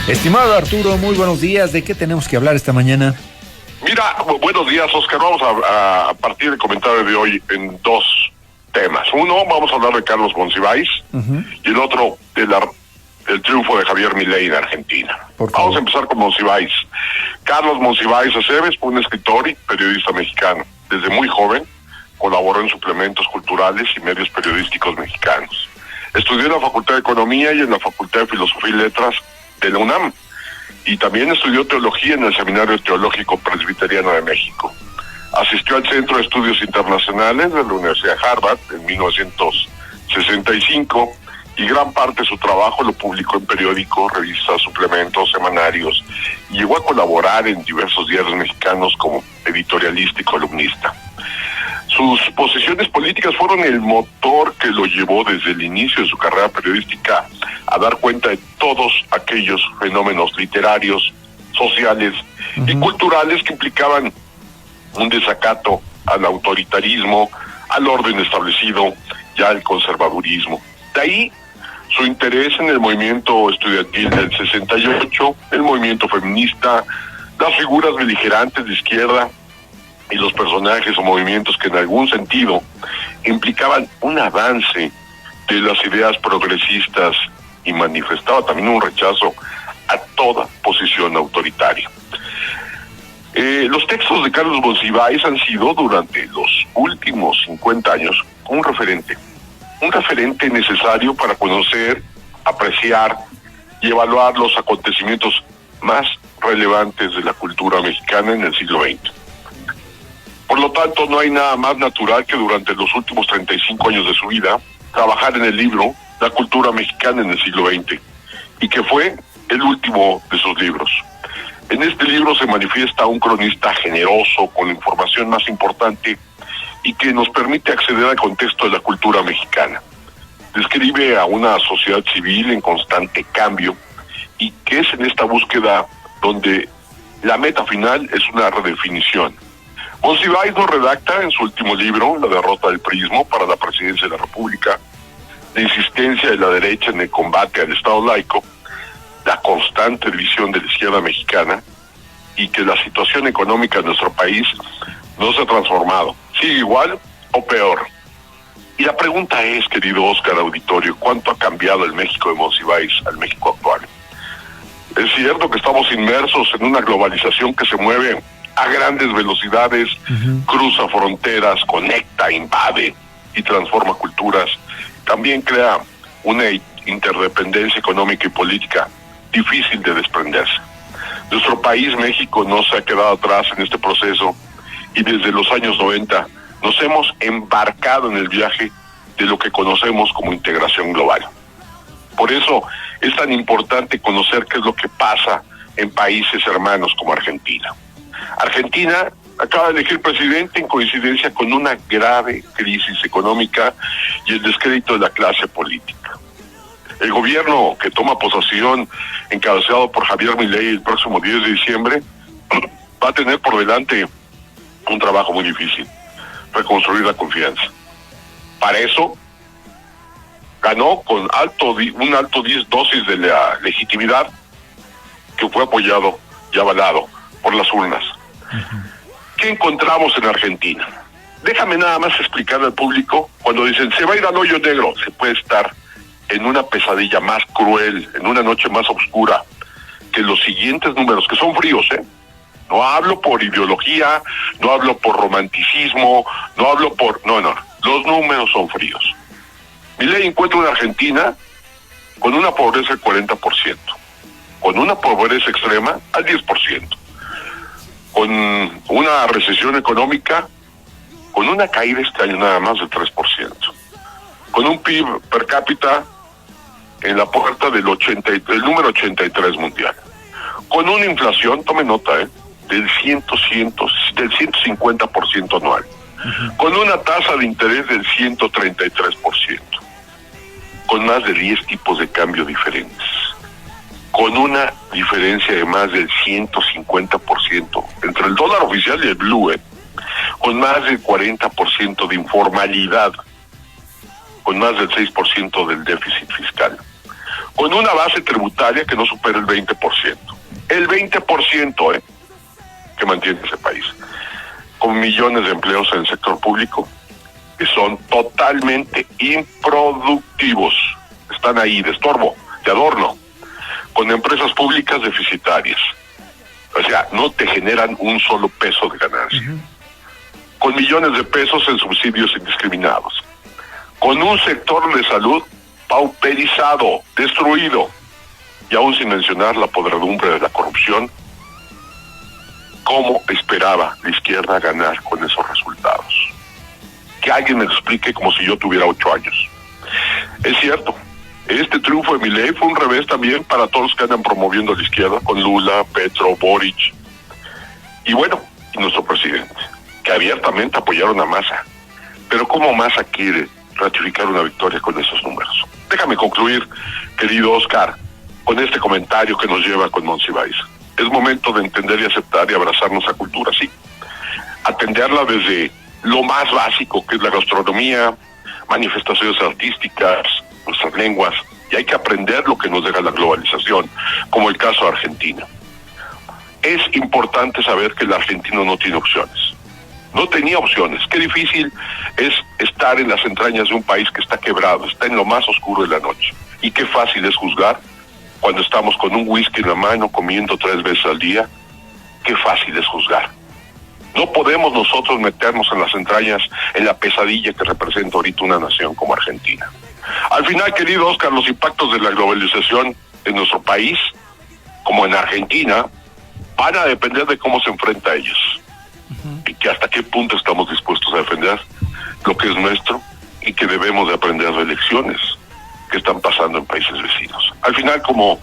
Estimado Arturo, muy buenos días. ¿De qué tenemos que hablar esta mañana? Mira, buenos días, Oscar. Vamos a partir del comentario de hoy en dos temas. Uno, vamos a hablar de Carlos Monsiváis, y el otro, del triunfo de Javier Milei en Argentina. Vamos a empezar con Monsiváis. Carlos Monsiváis Aceves fue un escritor y periodista mexicano. Desde muy joven colaboró en suplementos culturales y medios periodísticos mexicanos. Estudió en la Facultad de Economía y en la Facultad de Filosofía y Letras de la UNAM. Y también estudió teología en el Seminario Teológico Presbiteriano de México. Asistió al Centro de Estudios Internacionales de la Universidad de Harvard en 1965 y gran parte de su trabajo lo publicó en periódicos, revistas, suplementos, semanarios, y llegó a colaborar en diversos diarios mexicanos como editorialista y columnista. Sus posiciones políticas fueron el motor que lo llevó desde el inicio de su carrera periodística a dar cuenta de todos aquellos fenómenos literarios, sociales y culturales que implicaban un desacato al autoritarismo, al orden establecido y al conservadurismo. De ahí su interés en el movimiento estudiantil del 68, el movimiento feminista, las figuras beligerantes de izquierda y los personajes o movimientos que en algún sentido implicaban un avance de las ideas progresistas y manifestaba también un rechazo a toda posición autoritaria. Los textos de Carlos Monsiváis han sido durante los últimos 50 años un referente necesario para conocer, apreciar y evaluar los acontecimientos más relevantes de la cultura mexicana en el siglo XX. Por lo tanto, no hay nada más natural que durante los últimos 35 años de su vida trabajar en el libro La cultura mexicana en el siglo XX, y que fue el último de sus libros. En este libro se manifiesta un cronista generoso, con la información más importante y que nos permite acceder al contexto de la cultura mexicana. Describe a una sociedad civil en constante cambio y que es en esta búsqueda donde la meta final es una redefinición. Monsiváis nos redacta en su último libro, La derrota del priismo para la presidencia de la República, la insistencia de la derecha en el combate al Estado laico, la constante división de la izquierda mexicana y que la situación económica de nuestro país no se ha transformado, sigue igual o peor. Y la pregunta es, querido Oscar Auditorio, ¿cuánto ha cambiado el México de Monsiváis al México actual? Es cierto que estamos inmersos en una globalización que se mueve a grandes velocidades, cruza fronteras, conecta, invade y transforma culturas. También crea una interdependencia económica y política difícil de desprenderse. Nuestro país, México, no se ha quedado atrás en este proceso y desde los años 90 nos hemos embarcado en el viaje de lo que conocemos como integración global. Por eso es tan importante conocer qué es lo que pasa en países hermanos como Argentina. Argentina acaba de elegir presidente en coincidencia con una grave crisis económica y el descrédito de la clase política. El gobierno que toma posesión, encabezado por Javier Milei el próximo 10 de diciembre, va a tener por delante un trabajo muy difícil: reconstruir la confianza. Para eso, ganó con un alto dosis de la legitimidad que fue apoyado y avalado por las urnas. ¿Qué encontramos en Argentina? Déjame nada más explicarle al público. Cuando dicen se va a ir al hoyo negro, se puede estar en una pesadilla más cruel, en una noche más oscura que los siguientes números, que son fríos, No hablo por ideología, no hablo por romanticismo, no hablo por... No, los números son fríos. Milei encuentra una Argentina con una pobreza del 40%, con una pobreza extrema al 10%, con una recesión económica, con una caída este año nada más del 3%, con un PIB per cápita en la puerta del número 83 mundial, con una inflación, tome nota, del 150% anual, con una tasa de interés del 133%, con más de 10 tipos de cambio diferentes, con una diferencia de más del 150% entre el dólar oficial y el blue, con más del 40% de informalidad, con más del 6% del déficit fiscal, con una base tributaria que no supera el 20%. El 20%, que mantiene ese país. Con millones de empleos en el sector público que son totalmente improductivos. Están ahí de estorbo, de adorno. Con empresas públicas deficitarias. O sea, no te generan un solo peso de ganancia. Con millones de pesos en subsidios indiscriminados. Con un sector de salud pauperizado, destruido. Y aún sin mencionar la podredumbre de la corrupción. ¿Cómo esperaba la izquierda ganar con esos resultados? Que alguien me explique como si yo tuviera 8 años. Es cierto, este triunfo de Milei fue un revés también para todos los que andan promoviendo a la izquierda, con Lula, Petro, Boric. Y bueno, nuestro presidente, que abiertamente apoyaron a Massa. Pero ¿cómo Massa quiere ratificar una victoria con esos números? Déjame concluir, querido Oscar, con este comentario que nos lleva con Monsiváis. Es momento de entender y aceptar y abrazar nuestra cultura, sí. Atenderla desde lo más básico, que es la gastronomía, manifestaciones artísticas, nuestras lenguas, y hay que aprender lo que nos deja la globalización, como el caso de Argentina. Es importante saber que el argentino no tiene opciones. No tenía opciones. Qué difícil es estar en las entrañas de un país que está quebrado, está en lo más oscuro de la noche. Y qué fácil es juzgar cuando estamos con un whisky en la mano, comiendo 3 veces al día. Qué fácil es juzgar. No podemos nosotros meternos en las entrañas, en la pesadilla que representa ahorita una nación como Argentina. Al final, querido Oscar, los impactos de la globalización en nuestro país, como en Argentina, van a depender de cómo se enfrenta a ellos. Y que hasta qué punto estamos dispuestos a defender lo que es nuestro y que debemos de aprender de lecciones que están pasando en países vecinos. Al final, como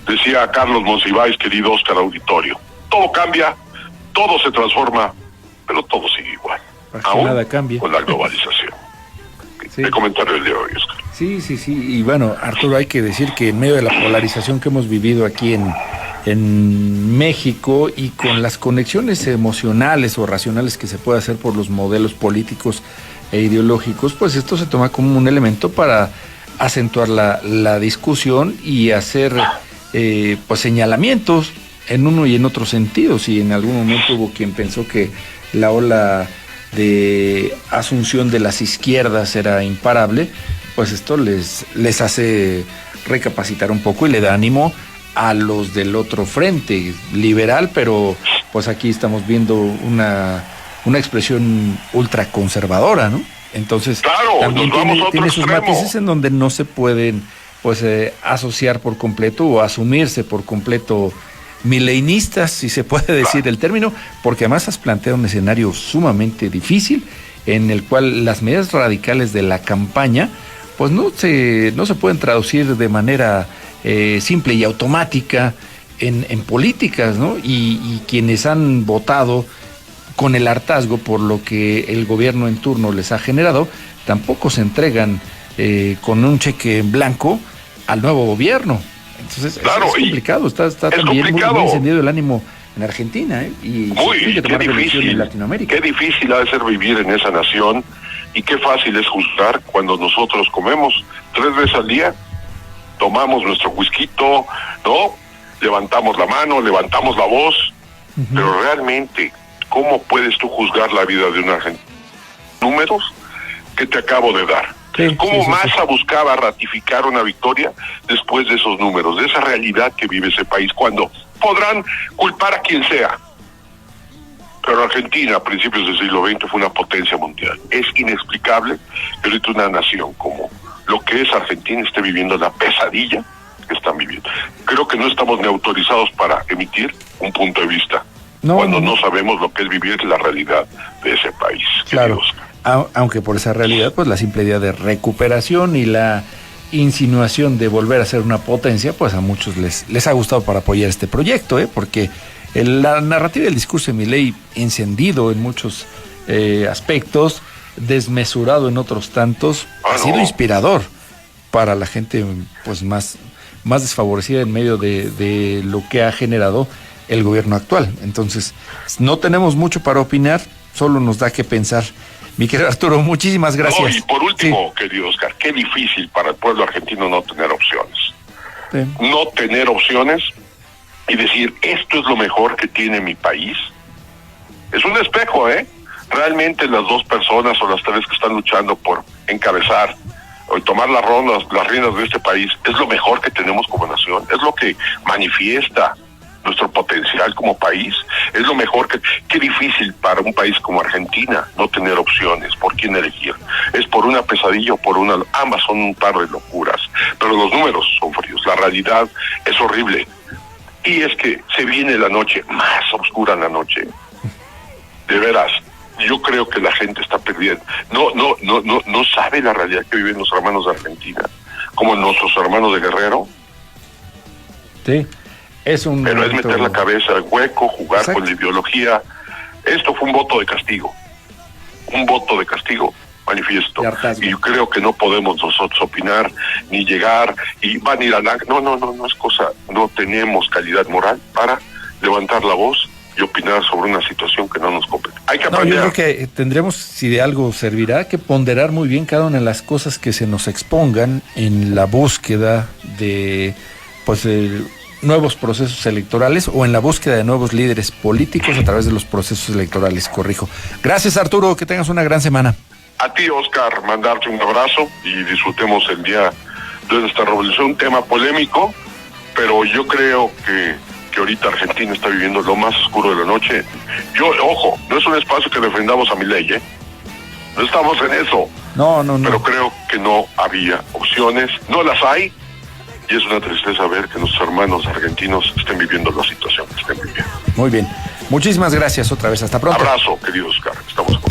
decía Carlos Monsiváis, querido Oscar Auditorio, todo cambia, todo se transforma, pero todo sigue igual. Aún nada cambia. Con la globalización. Sí. El comentario del día de hoy, Oscar. Sí. Y bueno, Arturo, hay que decir que en medio de la polarización que hemos vivido aquí en México y con las conexiones emocionales o racionales que se puede hacer por los modelos políticos e ideológicos, pues esto se toma como un elemento para acentuar la discusión y hacer pues señalamientos en uno y en otro sentido. Si en algún momento hubo quien pensó que la ola de asunción de las izquierdas era imparable, pues esto les hace recapacitar un poco y le da ánimo a los del otro frente liberal, pero pues aquí estamos viendo una expresión ultraconservadora, ¿no? Entonces, claro, también tiene sus extremo. matices en donde no se pueden pues asociar por completo o asumirse por completo mileinistas, si se puede decir el término, porque además has planteado un escenario sumamente difícil en el cual las medidas radicales de la campaña pues no se pueden traducir de manera simple y automática en políticas, ¿no? Y quienes han votado con el hartazgo por lo que el gobierno en turno les ha generado, tampoco se entregan con un cheque en blanco al nuevo gobierno. Entonces, claro, es complicado, está también complicado. Muy encendido el ánimo en Argentina, y muy que tomar difícil, en Latinoamérica. qué difícil ha de ser vivir en esa nación y qué fácil es juzgar cuando nosotros comemos 3 veces al día, tomamos nuestro whisky, ¿no? Levantamos la mano, levantamos la voz, pero realmente, ¿cómo puedes tú juzgar la vida de un argentino? Números que te acabo de dar. ¿Cómo Massa buscaba ratificar una victoria después de esos números, de esa realidad que vive ese país, cuando podrán culpar a quien sea? Pero Argentina, a principios del siglo XX, fue una potencia mundial. Es inexplicable que ahorita una nación como lo que es Argentina esté viviendo la pesadilla que están viviendo. Creo que no estamos ni autorizados para emitir un punto de vista cuando no sabemos lo que es vivir la realidad de ese país. Claro. Aunque por esa realidad, pues la simple idea de recuperación y la insinuación de volver a ser una potencia, pues a muchos les ha gustado para apoyar este proyecto, porque la narrativa del discurso de Milei, encendido en muchos aspectos, desmesurado en otros tantos, ha sido inspirador para la gente pues más desfavorecida en medio de lo que ha generado el gobierno actual. Entonces, no tenemos mucho para opinar, solo nos da que pensar. Mi querido Arturo, muchísimas gracias. No, y por último, querido Oscar, qué difícil para el pueblo argentino no tener opciones. Sí. No tener opciones y decir, esto es lo mejor que tiene mi país. Es un espejo, ¿eh? Realmente las dos personas o las tres que están luchando por encabezar o tomar las riendas de este país, es lo mejor que tenemos como nación, es lo que manifiesta nuestro potencial como país, es lo mejor que... Qué difícil para un país como Argentina no tener opciones, por quién elegir. Es por una pesadilla o por una... Ambas son un par de locuras, pero los números son fríos, la realidad es horrible. Y es que se viene la noche, más oscura la noche. De veras, yo creo que la gente está perdiendo. No sabe la realidad que viven los hermanos de Argentina, como nuestros hermanos de Guerrero. Sí. Pero es meter la cabeza en hueco, jugar con la ideología. Esto fue un voto de castigo. Un voto de castigo manifiesto. Y yo creo que no podemos nosotros opinar, ni llegar, y van a ir a la... No es cosa... No tenemos calidad moral para levantar la voz y opinar sobre una situación que no nos compete. Hay que aprender. Yo creo que tendremos, si de algo servirá, que ponderar muy bien cada una de las cosas que se nos expongan en la búsqueda de, pues, nuevos procesos electorales o en la búsqueda de nuevos líderes políticos a través de los procesos electorales, corrijo. Gracias, Arturo, que tengas una gran semana. A ti, Oscar, mandarte un abrazo y disfrutemos el día de nuestra revolución, un tema polémico, pero yo creo que ahorita Argentina está viviendo lo más oscuro de la noche. Ojo, no es un espacio que defendamos a Milei, ¿eh? No estamos en eso. No. Pero creo que no había opciones, no las hay. Y es una tristeza ver que nuestros hermanos argentinos estén viviendo la situación que estén viviendo. Muy bien. Muchísimas gracias otra vez. Hasta pronto. Abrazo, querido Oscar. Estamos con...